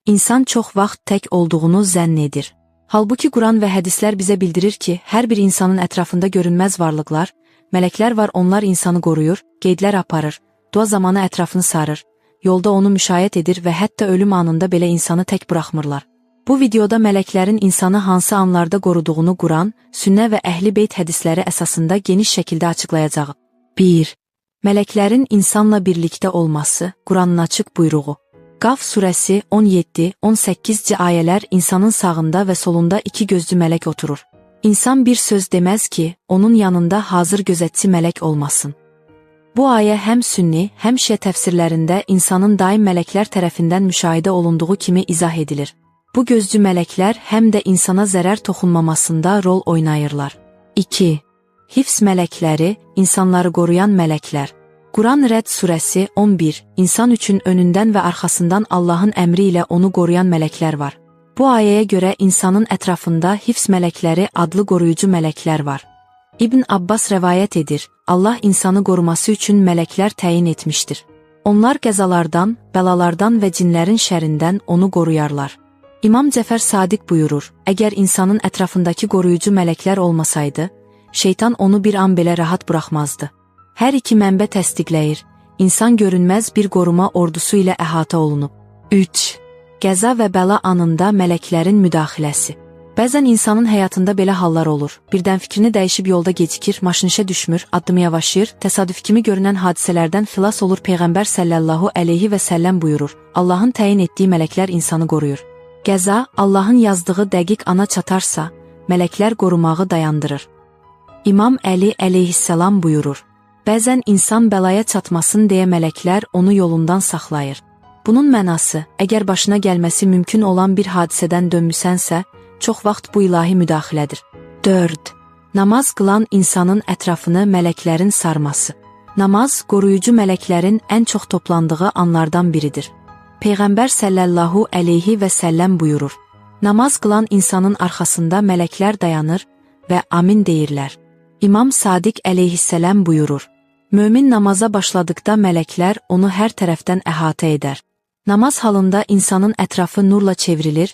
İnsan çox vaxt tək olduğunu zənn edir. Halbuki Quran və hədislər bizə bildirir ki, hər bir insanın ətrafında görünməz varlıqlar, mələklər var, onlar insanı qoruyur, qeydlər aparır, dua zamanı ətrafını sarır, yolda onu müşayiət edir və hətta ölüm anında belə insanı tək buraxmırlar. Bu videoda mələklərin insanı hansı anlarda qoruduğunu Quran, sünnə və Əhl-i Beyt hədisləri əsasında geniş şəkildə açıqlayacağıq. 1. Mələklərin insanla birlikdə olması, Quranın açıq buyruğu. Qaf surəsi 17-18 ayələr insanın sağında və solunda iki gözlü mələk oturur. İnsan bir söz deməz ki, onun yanında hazır gözətçi mələk olmasın. Bu ayə həm sünni, həm şiə təfsirlərində insanın daim mələklər tərəfindən müşahidə olunduğu kimi izah edilir. Bu gözcü mələklər həm də insana zərər toxunmamasında rol oynayırlar. 2. Hifz mələkləri, insanları qoruyan mələklər. Quran Rəd surəsi 11, insan üçün önündən və arxasından Allahın əmri ilə onu qoruyan mələklər var. Bu ayəyə görə insanın ətrafında hifz mələkləri adlı qoruyucu mələklər var. İbn Abbas rəvayət edir, Allah insanı qoruması üçün mələklər təyin etmişdir. Onlar qəzalardan, bəlalardan və cinlərin şərindən onu qoruyarlar. İmam Cəfər Sadiq buyurur, əgər insanın ətrafındakı qoruyucu mələklər olmasaydı, şeytan onu bir an belə rahat buraxmazdı. Hər iki mənbə təsdiqləyir, insan görünməz bir qoruma ordusu ilə əhatə olunub. 3. Qəza və bəla anında mələklərin müdaxiləsi. Bəzən insanın həyatında belə hallar olur. Birdən fikrini dəyişib yolda gecikir, maşın işə düşmür, addımı yavaşıyır, təsadüf kimi görünən hadisələrdən xilas olur. Peyğəmbər sallallahu əleyhi və səlləm buyurur, Allahın təyin etdiyi mələklər insanı qoruyur. Qəza, Allahın yazdığı dəqiq ana çatarsa, mələklər qorumağı dayandırır. İmam Əli əleyhissalam buyurur, bəzən insan bəlaya çatmasın deyə mələklər onu yolundan saxlayır. Bunun mənası, əgər başına gəlməsi mümkün olan bir hadisədən dönmüsənsə, çox vaxt bu ilahi müdaxilədir. 4. Namaz qılan insanın ətrafını mələklərin sarması. Namaz, qoruyucu mələklərin ən çox toplandığı anlardan biridir. Peyğəmbər sallallahu əleyhi və səlləm buyurur, namaz qılan insanın arxasında mələklər dayanır və amin deyirlər. İmam Sadiq əleyhissələm buyurur, mömin namaza başladıqda mələklər onu hər tərəfdən əhatə edər. Namaz halında insanın ətrafı nurla çevrilir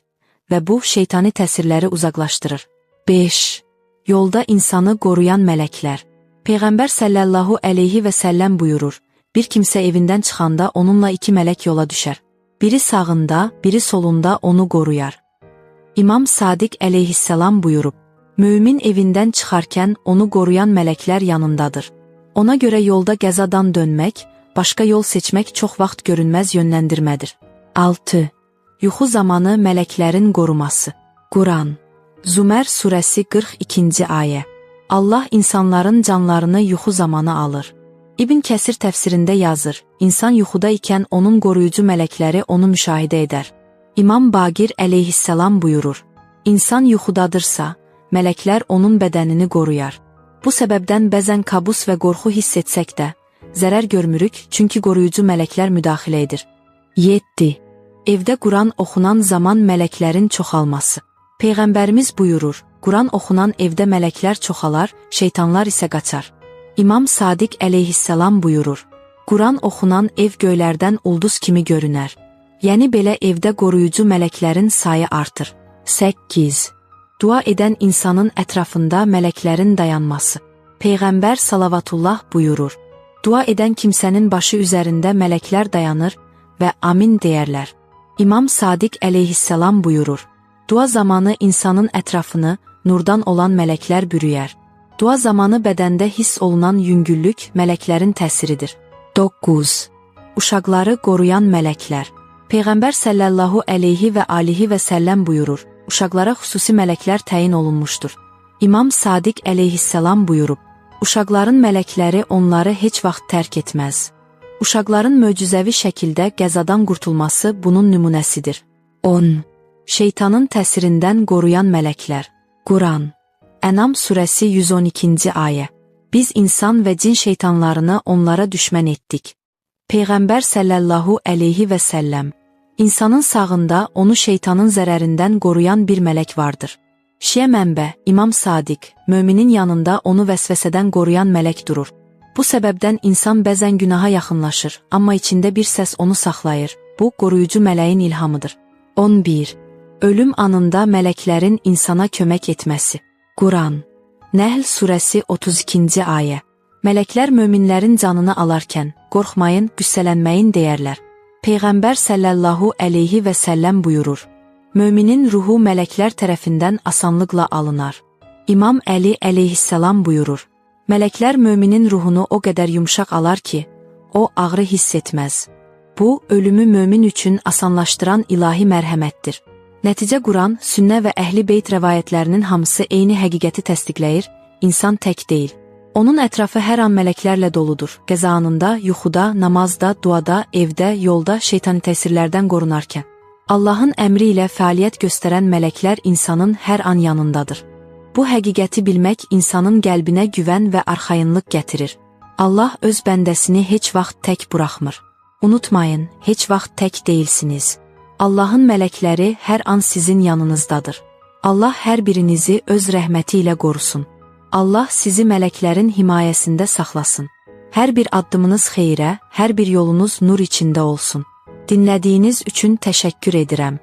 və bu şeytani təsirləri uzaqlaşdırır. 5. Yolda insanı qoruyan mələklər. Peyğəmbər sallallahu əleyhi və səlləm buyurur, bir kimsə evindən çıxanda onunla iki mələk yola düşər. Biri sağında, biri solunda onu qoruyar. İmam Sadiq əleyhissalam buyurub, mömin evindən çıxarkən onu qoruyan mələklər yanındadır. Ona görə yolda qəzadan dönmək, başqa yol seçmək çox vaxt görünməz yönləndirmədir. 6. Yuxu zamanı mələklərin qoruması. Quran Zümər surəsi 42-ci ayə. Allah insanların canlarını yuxu zamanı alır. İbn Kəsir təfsirində yazır, insan yuxuda ikən onun qoruyucu mələkləri onu müşahidə edər. İmam Baqir əleyhissalam buyurur, insan yuxudadırsa, mələklər onun bədənini qoruyar. Bu səbəbdən bəzən kabus və qorxu hiss etsək də, zərər görmürük, çünki qoruyucu mələklər müdaxilə edir. 7. Evdə Quran oxunan zaman mələklərin çoxalması. Peyğəmbərimiz buyurur, Quran oxunan evdə mələklər çoxalar, şeytanlar isə qaçar. İmam Sadiq əleyhissalam buyurur, Quran oxunan ev göylərdən ulduz kimi görünər. Yəni belə evdə qoruyucu mələklərin sayı artır. 8. Dua edən insanın ətrafında mələklərin dayanması. Peyğəmbər salavatullah buyurur, dua edən kimsənin başı üzərində mələklər dayanır və amin deyərlər. İmam Sadiq əleyhissalam buyurur, dua zamanı insanın ətrafını nurdan olan mələklər bürüyər. Dua zamanı bədəndə hiss olunan yüngüllük mələklərin təsiridir. 9. Uşaqları qoruyan mələklər. Peyğəmbər sallallahu əleyhi və alihi və səlləm buyurur, uşaqlara xüsusi mələklər təyin olunmuşdur. İmam Sadiq əleyhissalam buyurub, uşaqların mələkləri onları heç vaxt tərk etməz. Uşaqların möcüzəvi şəkildə qəzadan qurtulması bunun nümunəsidir. 10. Şeytanın təsirindən qoruyan mələklər. Quran Ənam surəsi 112-ci ayə. Biz insan və cin şeytanlarını onlara düşmən etdik. Peyğəmbər sallallahu əleyhi və səlləm. İnsanın sağında onu şeytanın zərərindən qoruyan bir mələk vardır. Şiə mənbə, İmam Sadiq, möminin yanında onu vəsvəsədən qoruyan mələk durur. Bu səbəbdən insan bəzən günaha yaxınlaşır, amma içində bir səs onu saxlayır. Bu, qoruyucu mələyin ilhamıdır. 11. Ölüm anında mələklərin insana kömək etməsi. Quran. Nəhl surəsi 32-ci ayə. Mələklər möminlərin canını alarkən, qorxmayın, qüssələnməyin deyərlər. Peyğəmbər sallallahu əleyhi və səlləm buyurur. Möminin ruhu mələklər tərəfindən asanlıqla alınar. İmam Əli əleyhissalam buyurur. Mələklər möminin ruhunu o qədər yumşaq alar ki, o ağrı hiss etməz. Bu, ölümü mömin üçün asanlaşdıran ilahi mərhəmətdir. Nəticə Quran, sünnə və əhl-i beyt rəvayətlərinin hamısı eyni həqiqəti təsdiqləyir, insan tək deyil. Onun ətrafı hər an mələklərlə doludur. Qəza anında, yuxuda, namazda, duada, evdə, yolda, şeytani təsirlərdən qorunarkən. Allahın əmri ilə fəaliyyət göstərən mələklər insanın hər an yanındadır. Bu həqiqəti bilmək insanın qəlbinə güvən və arxayınlıq gətirir. Allah öz bəndəsini heç vaxt tək buraxmır. Unutmayın, heç vaxt tək deyilsiniz. Allahın mələkləri hər an sizin yanınızdadır. Allah hər birinizi öz rəhməti ilə qorusun. Allah sizi mələklərin himayəsində saxlasın. Hər bir addımınız xeyrə, hər bir yolunuz nur içində olsun. Dinlədiyiniz üçün təşəkkür edirəm.